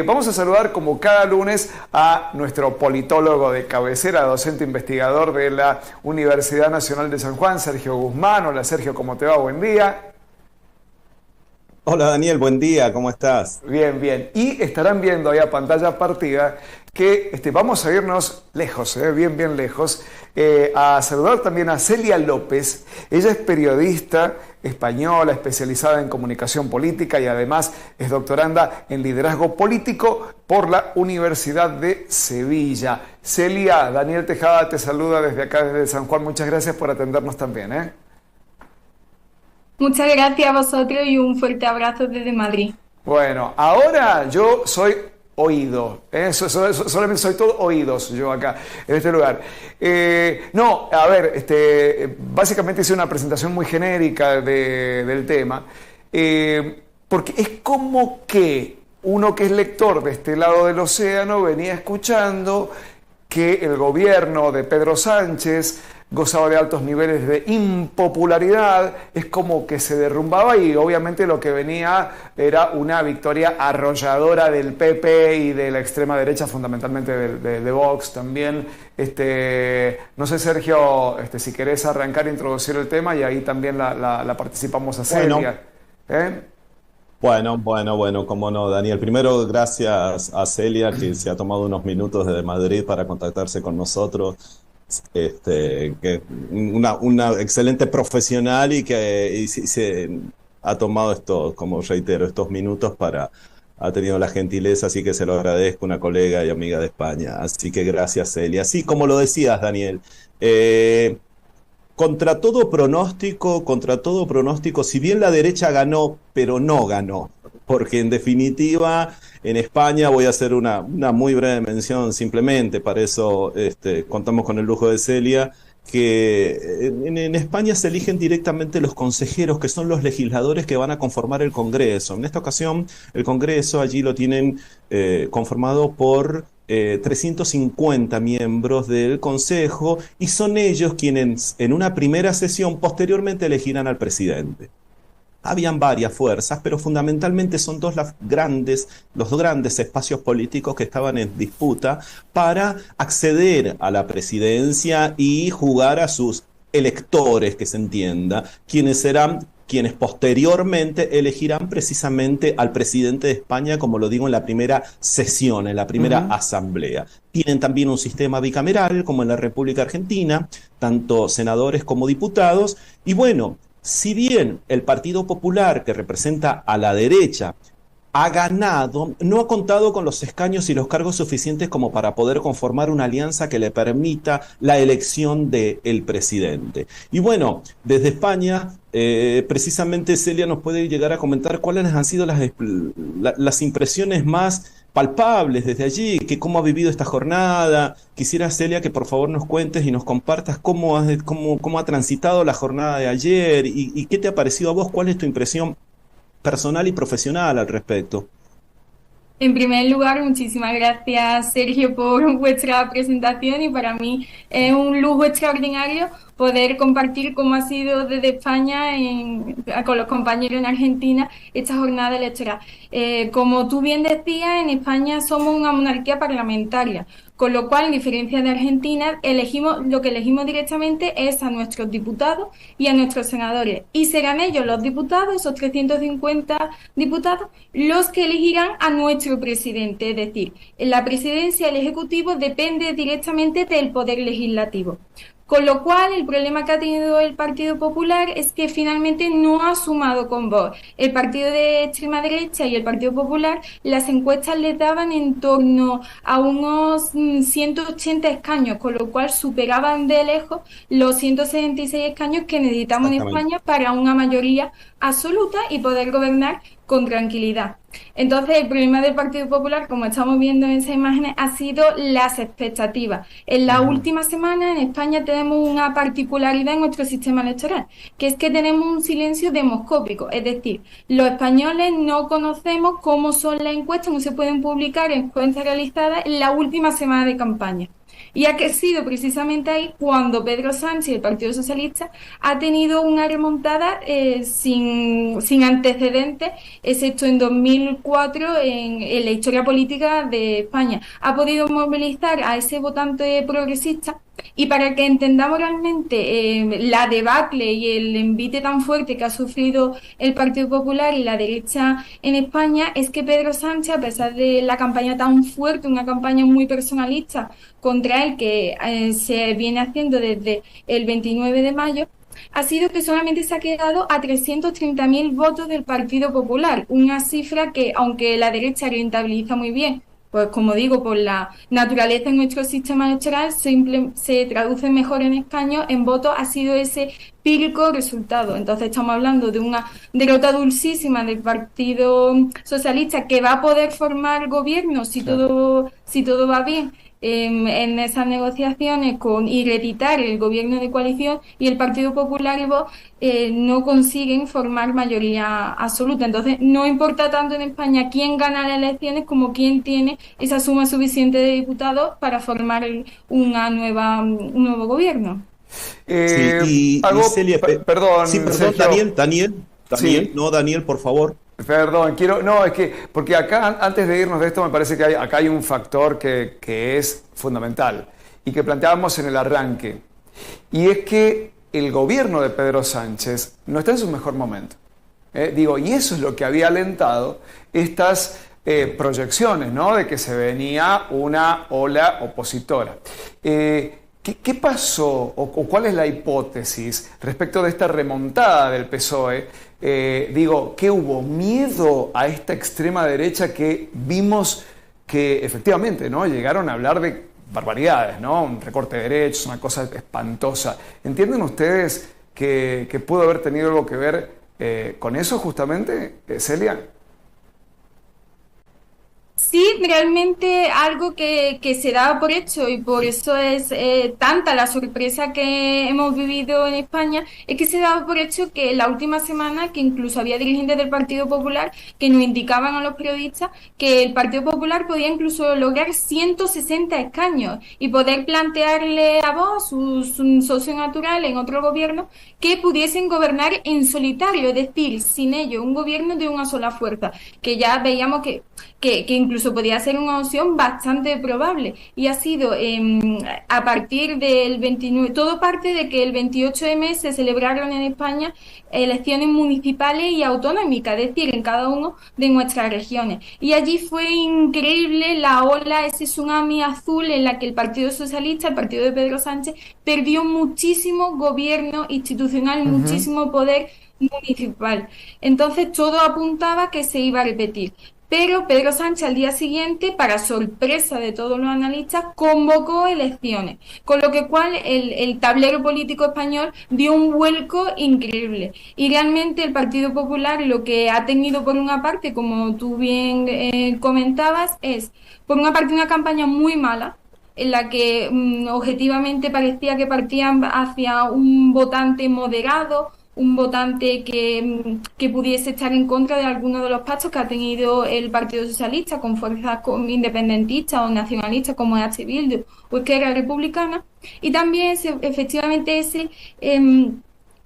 Vamos a saludar como cada lunes a nuestro politólogo de cabecera, docente investigador de la Universidad Nacional de San Juan, Sergio Guzmán. Hola Sergio, ¿cómo te va? Buen día. Hola Daniel, buen día, ¿cómo estás? Bien, bien. Y estarán viendo ahí a pantalla partida que vamos a irnos lejos, bien, bien lejos, a saludar también a Celia López. Ella es periodista española, especializada en comunicación política y además es doctoranda en liderazgo político por la Universidad de Sevilla. Celia, Daniel Tejada te saluda desde acá, desde San Juan. Muchas gracias por atendernos también. Muchas gracias a vosotros y un fuerte abrazo desde Madrid. Bueno, ahora yo soy oído, solamente soy todo oídos yo acá, en este lugar. No, a ver, básicamente hice una presentación muy genérica del tema, porque es como que uno que es lector de este lado del océano venía escuchando que el gobierno de Pedro Sánchez gozaba de altos niveles de impopularidad, es como que se derrumbaba y obviamente lo que venía era una victoria arrolladora del PP y de la extrema derecha, fundamentalmente de Vox también. No sé, Sergio, si querés arrancar a introducir el tema y ahí también la participamos a Celia. Bueno, cómo no, Daniel. Primero, gracias a Celia, que se ha tomado unos minutos desde Madrid para contactarse con nosotros. Que una excelente profesional y que se ha tomado como reitero, estos minutos ha tenido la gentileza, así que se lo agradezco, una colega y amiga de España. Así que gracias, Celia. Sí, como lo decías, Daniel, contra todo pronóstico, si bien la derecha ganó, pero no ganó, porque en definitiva en España, voy a hacer una muy breve mención simplemente, para eso contamos con el lujo de Celia, que en España se eligen directamente los consejeros, que son los legisladores que van a conformar el Congreso. En esta ocasión, el Congreso allí lo tienen conformado por 350 miembros del Consejo, y son ellos quienes en una primera sesión posteriormente elegirán al presidente. Habían varias fuerzas, pero fundamentalmente son los dos grandes espacios políticos que estaban en disputa para acceder a la presidencia y jugar a sus electores, que se entienda, quienes serán quienes posteriormente elegirán precisamente al presidente de España, como lo digo, en la primera sesión, en la primera asamblea. Tienen también un sistema bicameral, como en la República Argentina, tanto senadores como diputados, y bueno, si bien el Partido Popular, que representa a la derecha, ha ganado, no ha contado con los escaños y los cargos suficientes como para poder conformar una alianza que le permita la elección del presidente. Y bueno, desde España, precisamente Celia nos puede llegar a comentar cuáles han sido las impresiones más palpables desde allí, que cómo ha vivido esta jornada. Quisiera, Celia, que por favor nos cuentes y nos compartas cómo ha transitado la jornada de ayer y qué te ha parecido a vos, cuál es tu impresión personal y profesional al respecto. En primer lugar, muchísimas gracias, Sergio, por vuestra presentación, y para mí es un lujo extraordinario poder compartir cómo ha sido desde España con los compañeros en Argentina esta jornada electoral. Como tú bien decías, en España somos una monarquía parlamentaria, con lo cual, en diferencia de Argentina, lo que elegimos directamente es a nuestros diputados y a nuestros senadores. Y serán ellos, los diputados, esos 350 diputados, los que elegirán a nuestro presidente. Es decir, la presidencia del Ejecutivo depende directamente del Poder Legislativo. Con lo cual, el problema que ha tenido el Partido Popular es que finalmente no ha sumado con Vox. El partido de extrema derecha y el Partido Popular, las encuestas les daban en torno a unos 180 escaños, con lo cual superaban de lejos los 166 escaños que necesitamos en España para una mayoría absoluta y poder gobernar con tranquilidad. Entonces, el problema del Partido Popular, como estamos viendo en esas imágenes, ha sido las expectativas. En la última semana en España tenemos una particularidad en nuestro sistema electoral, que es que tenemos un silencio demoscópico, es decir, los españoles no conocemos cómo son las encuestas, no se pueden publicar encuestas realizadas en la última semana de campaña. Y ha sido precisamente ahí cuando Pedro Sánchez, el Partido Socialista, ha tenido una remontada sin antecedentes, excepto en 2004 en la historia política de España. Ha podido movilizar a ese votante progresista. Y para que entendamos realmente la debacle y el envite tan fuerte que ha sufrido el Partido Popular y la derecha en España, es que Pedro Sánchez, a pesar de la campaña tan fuerte, una campaña muy personalista contra él que se viene haciendo desde el 29 de mayo, ha sido que solamente se ha quedado a 330.000 votos del Partido Popular, una cifra que, aunque la derecha rentabiliza muy bien, pues como digo, por la naturaleza en nuestro sistema electoral, se traduce mejor en escaños, en votos, ha sido ese pírrico resultado. Entonces estamos hablando de una derrota dulcísima del Partido Socialista, que va a poder formar gobierno si todo va bien en esas negociaciones y reeditar el gobierno de coalición, y el Partido Popular y Vox no consiguen formar mayoría absoluta. Entonces no importa tanto en España quién gana las elecciones como quién tiene esa suma suficiente de diputados para formar un nuevo gobierno. Sí, Celia, perdón, sí, perdón, Sergio. Daniel, Sí. no, Daniel, por favor. Perdón, es que, porque acá, antes de irnos de esto, me parece que acá hay un factor que es fundamental y que planteábamos en el arranque, y es que el gobierno de Pedro Sánchez no está en su mejor momento. Y eso es lo que había alentado estas proyecciones, ¿no? De que se venía una ola opositora. ¿Qué pasó o cuál es la hipótesis respecto de esta remontada del PSOE? ¿Qué hubo? ¿Miedo a esta extrema derecha que vimos que efectivamente, ¿no? Llegaron a hablar de barbaridades, ¿no? Un recorte de derechos, una cosa espantosa. ¿Entienden ustedes que pudo haber tenido algo que ver con eso justamente, Celia? Sí, realmente algo que se daba por hecho, y por eso es tanta la sorpresa que hemos vivido en España, es que se daba por hecho que la última semana, que incluso había dirigentes del Partido Popular que nos indicaban a los periodistas que el Partido Popular podía incluso lograr 160 escaños y poder plantearle a Vox, su socio natural en otro gobierno, que pudiesen gobernar en solitario, es decir, sin ello, un gobierno de una sola fuerza, que ya veíamos que incluso podía ser una opción bastante probable. Y ha sido a partir del 29, todo parte de que el 28M se celebraron en España elecciones municipales y autonómicas, es decir, en cada uno de nuestras regiones. Y allí fue increíble la ola, ese tsunami azul en la que el Partido Socialista, el partido de Pedro Sánchez, perdió muchísimo gobierno institucional, muchísimo poder municipal. Entonces todo apuntaba que se iba a repetir. Pero Pedro Sánchez al día siguiente, para sorpresa de todos los analistas, convocó elecciones, con lo cual el tablero político español dio un vuelco increíble. Y realmente el Partido Popular lo que ha tenido por una parte, como tú bien comentabas, es por una parte una campaña muy mala, en la que objetivamente parecía que partían hacia un votante moderado, un votante que pudiese estar en contra de alguno de los pactos que ha tenido el Partido Socialista con fuerzas independentistas o nacionalistas como H. Bildu o Esquerra Republicana, y también efectivamente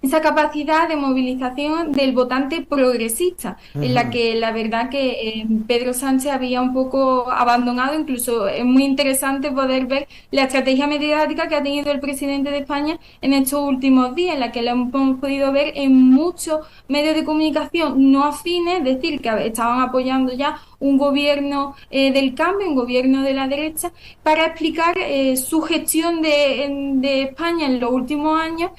esa capacidad de movilización del votante progresista, en la que la verdad que Pedro Sánchez había un poco abandonado. Incluso es muy interesante poder ver la estrategia mediática que ha tenido el presidente de España en estos últimos días, en la que lo hemos podido ver en muchos medios de comunicación no afines, es decir, que estaban apoyando ya un gobierno del cambio, un gobierno de la derecha, para explicar su gestión de España en los últimos años,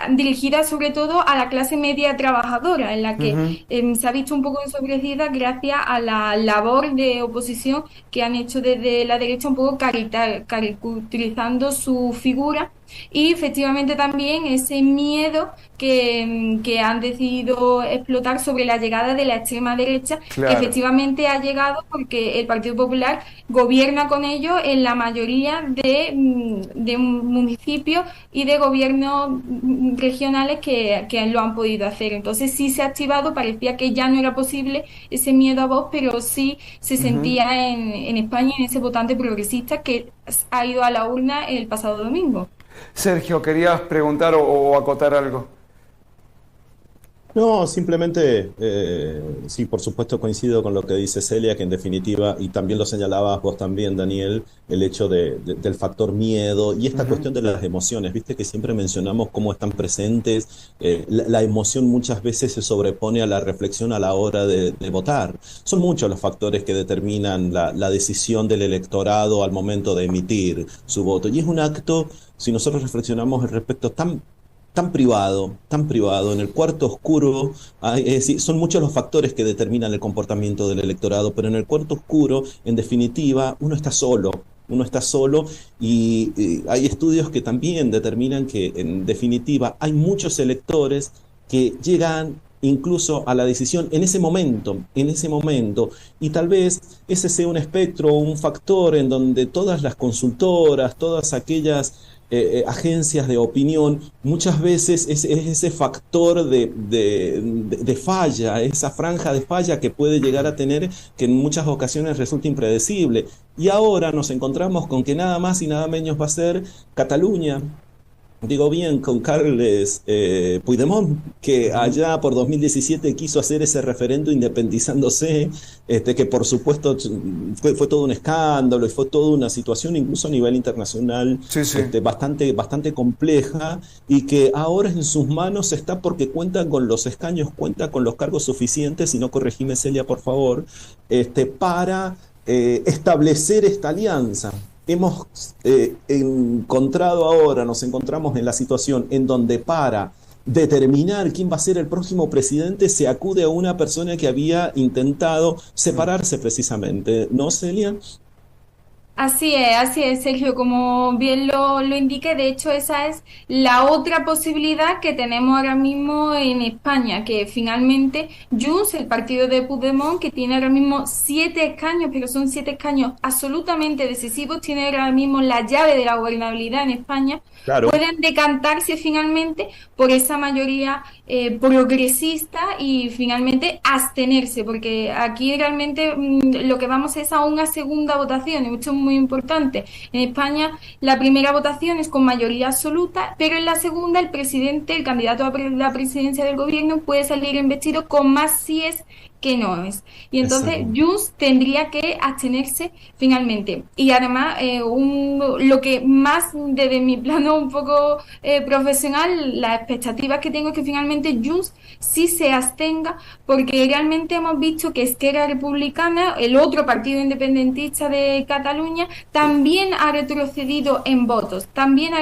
dirigida sobre todo a la clase media trabajadora, en la que se ha visto un poco ensogrecida gracias a la labor de oposición que han hecho desde la derecha, un poco caricaturizando su figura Y efectivamente también ese miedo que han decidido explotar sobre la llegada de la extrema derecha, que Claro. efectivamente ha llegado porque el Partido Popular gobierna con ellos en la mayoría de municipios y de gobiernos regionales que lo han podido hacer. Entonces sí se ha activado, parecía que ya no era posible ese miedo a Vox, pero sí se Ujú. sentía en España, en ese votante progresista que ha ido a la urna el pasado domingo. Sergio, ¿querías preguntar o acotar algo? No, simplemente, sí, por supuesto coincido con lo que dice Celia, que en definitiva, y también lo señalabas vos también, Daniel, el hecho del factor miedo y esta Ujú. cuestión de las emociones, viste que siempre mencionamos cómo están presentes, la emoción muchas veces se sobrepone a la reflexión a la hora de votar. Son muchos los factores que determinan la decisión del electorado al momento de emitir su voto, y es un acto, si nosotros reflexionamos al respecto, tan privado, en el cuarto oscuro, es decir, son muchos los factores que determinan el comportamiento del electorado, pero en el cuarto oscuro, en definitiva, uno está solo y hay estudios que también determinan que, en definitiva, hay muchos electores que llegan incluso a la decisión en ese momento, y tal vez ese sea un espectro, un factor en donde todas las consultoras, todas aquellas agencias de opinión, muchas veces es ese factor de falla, esa franja de falla que puede llegar a tener, que en muchas ocasiones resulta impredecible. Y ahora nos encontramos con que nada más y nada menos va a ser Cataluña. Digo bien, con Carles Puigdemont, que Ujú. allá por 2017 quiso hacer ese referendo independizándose, que por supuesto fue todo un escándalo y fue toda una situación incluso a nivel internacional, Sí, sí. bastante compleja, y que ahora en sus manos está porque cuenta con los escaños, cuenta con los cargos suficientes, si no corregime Celia por favor, para establecer esta alianza. Hemos encontrado ahora, nos encontramos en la situación en donde para determinar quién va a ser el próximo presidente se acude a una persona que había intentado Mm. separarse precisamente, ¿no, Celia? Así es, Sergio, como bien lo indique, de hecho esa es la otra posibilidad que tenemos ahora mismo en España, que finalmente Junts, el partido de Puigdemont, que tiene ahora mismo 7 escaños, pero son 7 escaños absolutamente decisivos, tiene ahora mismo la llave de la gobernabilidad en España, Claro. pueden decantarse finalmente por esa mayoría progresista y finalmente abstenerse, porque aquí realmente lo que vamos es a una segunda votación, y esto es muy importante. En España la primera votación es con mayoría absoluta, pero en la segunda el presidente, el candidato a la presidencia del gobierno puede salir investido con más síes que no es. Y entonces Exacto. Junts tendría que abstenerse finalmente. Y además, lo que más desde mi plano un poco profesional, las expectativas que tengo es que finalmente Junts sí se abstenga, porque realmente hemos visto que Esquerra Republicana, el otro partido independentista de Cataluña, también ha retrocedido en votos, también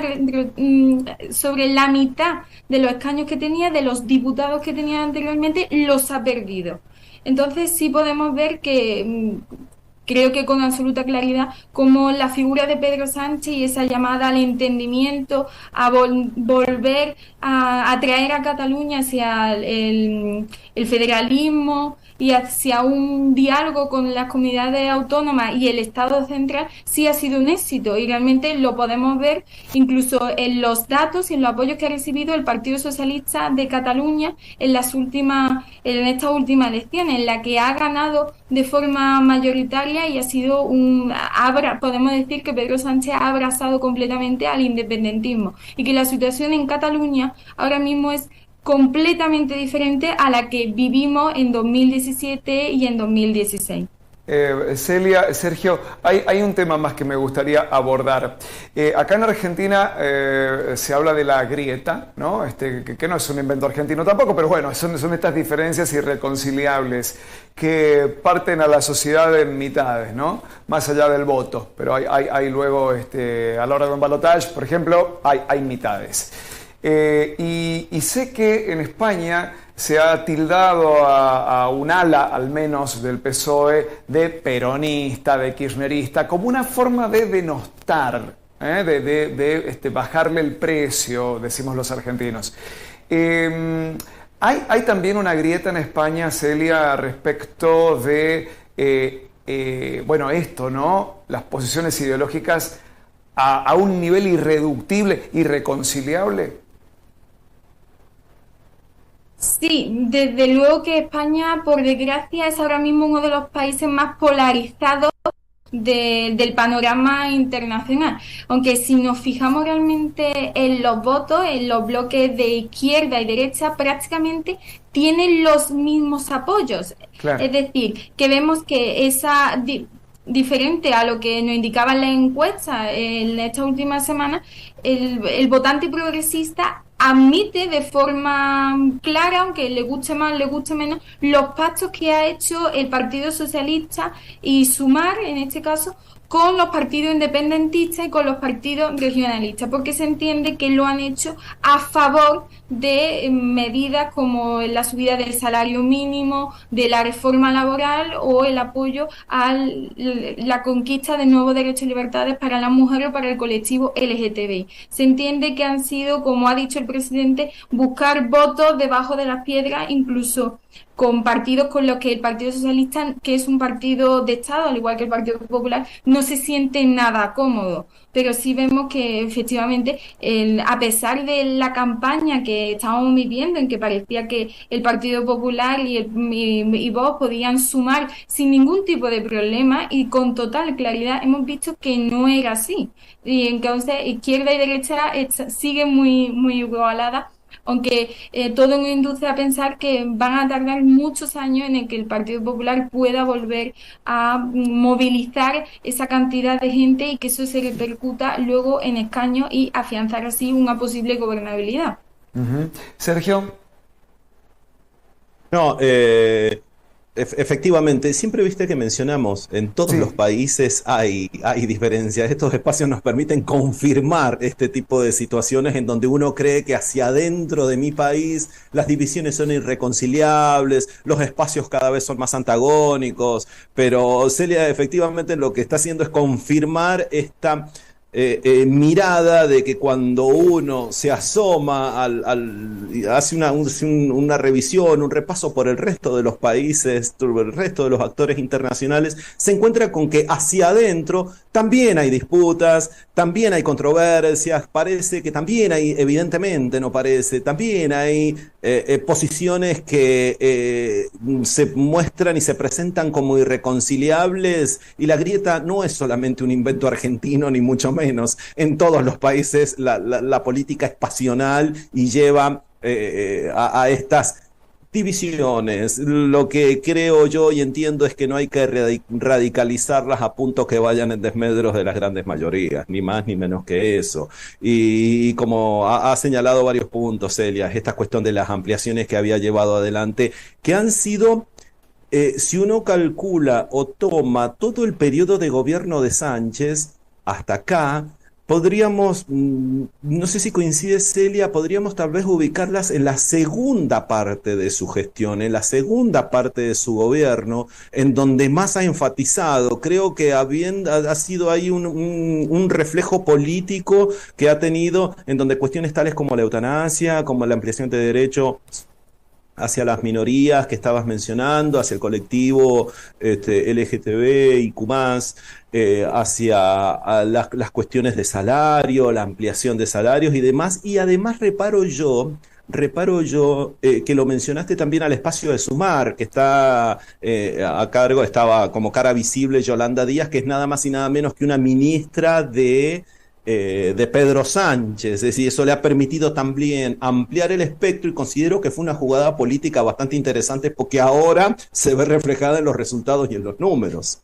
sobre la mitad de los escaños que tenía, de los diputados que tenía anteriormente, los ha perdido. Entonces sí podemos ver que creo que con absoluta claridad como la figura de Pedro Sánchez y esa llamada al entendimiento, a volver a traer a Cataluña hacia el federalismo y hacia un diálogo con las comunidades autónomas y el Estado central, sí ha sido un éxito, y realmente lo podemos ver incluso en los datos y en los apoyos que ha recibido el Partido Socialista de Cataluña en estas últimas elecciones, en la que ha ganado de forma mayoritaria y ha sido podemos decir que Pedro Sánchez ha abrazado completamente al independentismo, y que la situación en Cataluña ahora mismo es completamente diferente a la que vivimos en 2017 y en 2016. Celia, Sergio, hay un tema más que me gustaría abordar. Acá en Argentina se habla de la grieta, ¿no? Que no es un invento argentino tampoco, pero bueno, son estas diferencias irreconciliables que parten a la sociedad en mitades, ¿no? Más allá del voto, pero hay luego, a la hora de un balotaje, por ejemplo, hay mitades. Y sé que en España se ha tildado a un ala, al menos del PSOE, de peronista, de kirchnerista, como una forma de denostar de bajarle el precio, decimos los argentinos. Hay también una grieta en España, Celia, respecto de, bueno, esto, ¿no? Las posiciones ideológicas a un nivel irreductible, irreconciliable. Sí, desde luego que España, por desgracia, es ahora mismo uno de los países más polarizados del panorama internacional. Aunque si nos fijamos realmente en los votos, en los bloques de izquierda y derecha, prácticamente tienen los mismos apoyos. Claro. Es decir, que vemos que esa... diferente a lo que nos indicaban las encuestas en esta última semana, el votante progresista admite de forma clara, aunque le guste más, le guste menos, los pactos que ha hecho el Partido Socialista y Sumar, en este caso, con los partidos independentistas y con los partidos regionalistas, porque se entiende que lo han hecho a favor de medidas como la subida del salario mínimo, de la reforma laboral o el apoyo a la conquista de nuevos derechos y libertades para las mujeres o para el colectivo LGTBI. Se entiende que han sido, como ha dicho el presidente, buscar votos debajo de las piedras, incluso con partidos con los que el Partido Socialista, que es un partido de Estado, al igual que el Partido Popular, no se siente nada cómodo. Pero sí vemos que efectivamente, a pesar de la campaña que estábamos viviendo, en que parecía que el Partido Popular y Vox podían sumar sin ningún tipo de problema y con total claridad, hemos visto que no era así. Y entonces izquierda y derecha siguen muy igualadas, aunque todo nos induce a pensar que van a tardar muchos años en el que el Partido Popular pueda volver a movilizar esa cantidad de gente y que eso se repercuta luego en escaños y afianzar así una posible gobernabilidad. Sergio. No, efectivamente, siempre viste que mencionamos, en todos los países hay diferencias. Estos espacios nos permiten confirmar este tipo de situaciones en donde uno cree que hacia adentro de mi país las divisiones son irreconciliables, los espacios cada vez son más antagónicos, pero Celia efectivamente lo que está haciendo es confirmar esta mirada de que cuando uno se asoma, hace una revisión, un repaso por el resto de los países, por el resto de los actores internacionales, se encuentra con que hacia adentro también hay disputas, también hay controversias, parece que también hay, evidentemente no parece, también hay posiciones que se muestran y se presentan como irreconciliables, y la grieta no es solamente un invento argentino, ni mucho menos. En todos los países la política es pasional y lleva a estas divisiones. Lo que creo yo y entiendo es que no hay que radicalizarlas a punto que vayan en desmedros de las grandes mayorías, ni más ni menos que eso. Y como ha señalado varios puntos, Celia, esta cuestión de las ampliaciones que había llevado adelante, que han sido... si uno calcula o toma todo el periodo de gobierno de Sánchez hasta acá, podríamos, no sé si coincide Celia, podríamos tal vez ubicarlas en la segunda parte de su gestión, en la segunda parte de su gobierno, en donde más ha enfatizado. Creo que ha sido ahí un reflejo político que ha tenido, en donde cuestiones tales como la eutanasia, como la ampliación de derechos hacia las minorías que estabas mencionando, hacia el colectivo LGTBIQ+, hacia las cuestiones de salario, la ampliación de salarios y demás. Y además reparo yo que lo mencionaste también al espacio de Sumar, que está a cargo, estaba como cara visible Yolanda Díaz, que es nada más y nada menos que una ministra de Pedro Sánchez. Es decir, eso le ha permitido también ampliar el espectro, y considero que fue una jugada política bastante interesante porque ahora se ve reflejada en los resultados y en los números.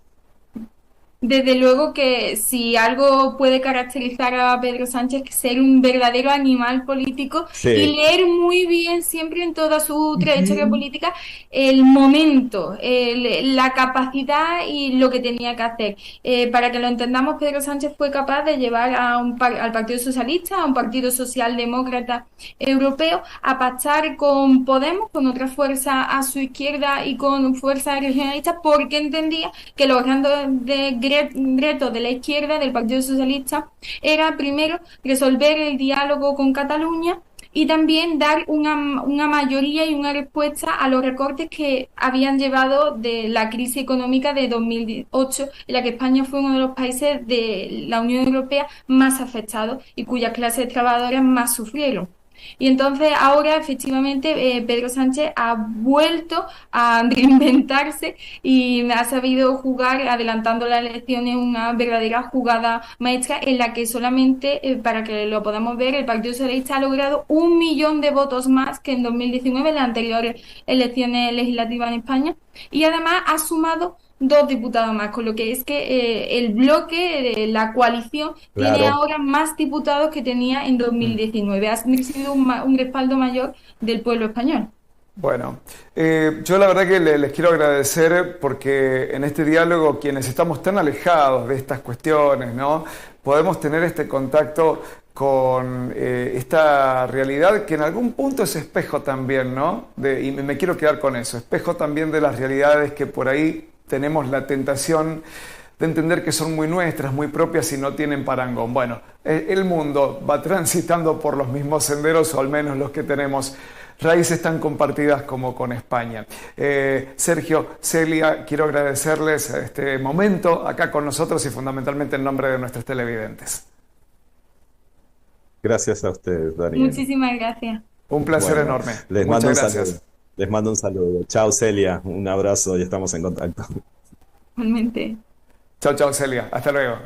Desde luego que si algo puede caracterizar a Pedro Sánchez es ser un verdadero animal político y leer muy bien siempre en toda su trayectoria política el momento, la capacidad y lo que tenía que hacer. Para que lo entendamos, Pedro Sánchez fue capaz de llevar al Partido Socialista, a un Partido Socialdemócrata Europeo, a pactar con Podemos, con otra fuerza a su izquierda y con fuerzas regionalistas, porque entendía que los grandes reto de la izquierda, del Partido Socialista, era primero resolver el diálogo con Cataluña y también dar una mayoría y una respuesta a los recortes que habían llevado de la crisis económica de 2008, en la que España fue uno de los países de la Unión Europea más afectados y cuyas clases trabajadoras más sufrieron. Y entonces ahora efectivamente Pedro Sánchez ha vuelto a reinventarse y ha sabido jugar adelantando las elecciones una verdadera jugada maestra en la que solamente, para que lo podamos ver, el Partido Socialista ha logrado 1 millón de votos más que en 2019, en las anteriores elecciones legislativas en España, y además ha sumado 2 diputados más, con lo que es que el bloque, la coalición, tiene Claro. ahora más diputados que tenía en Mm. 2019. Ha sido un respaldo mayor del pueblo español. Bueno, yo la verdad que les quiero agradecer porque en este diálogo quienes estamos tan alejados de estas cuestiones, ¿no? Podemos tener este contacto con esta realidad que en algún punto es espejo también, ¿no? Y me quiero quedar con eso, espejo también de las realidades que por ahí tenemos la tentación de entender que son muy nuestras, muy propias y no tienen parangón. Bueno, el mundo va transitando por los mismos senderos, o al menos los que tenemos raíces tan compartidas como con España. Sergio, Celia, quiero agradecerles este momento acá con nosotros y fundamentalmente en nombre de nuestros televidentes. Gracias a ustedes, Daniel. Muchísimas gracias. Un placer Bueno, enorme. les Muchas mando un gracias. saludo. Les mando un saludo. Chao, Celia. Un abrazo y estamos en contacto. Realmente. Chao, chao, Celia. Hasta luego.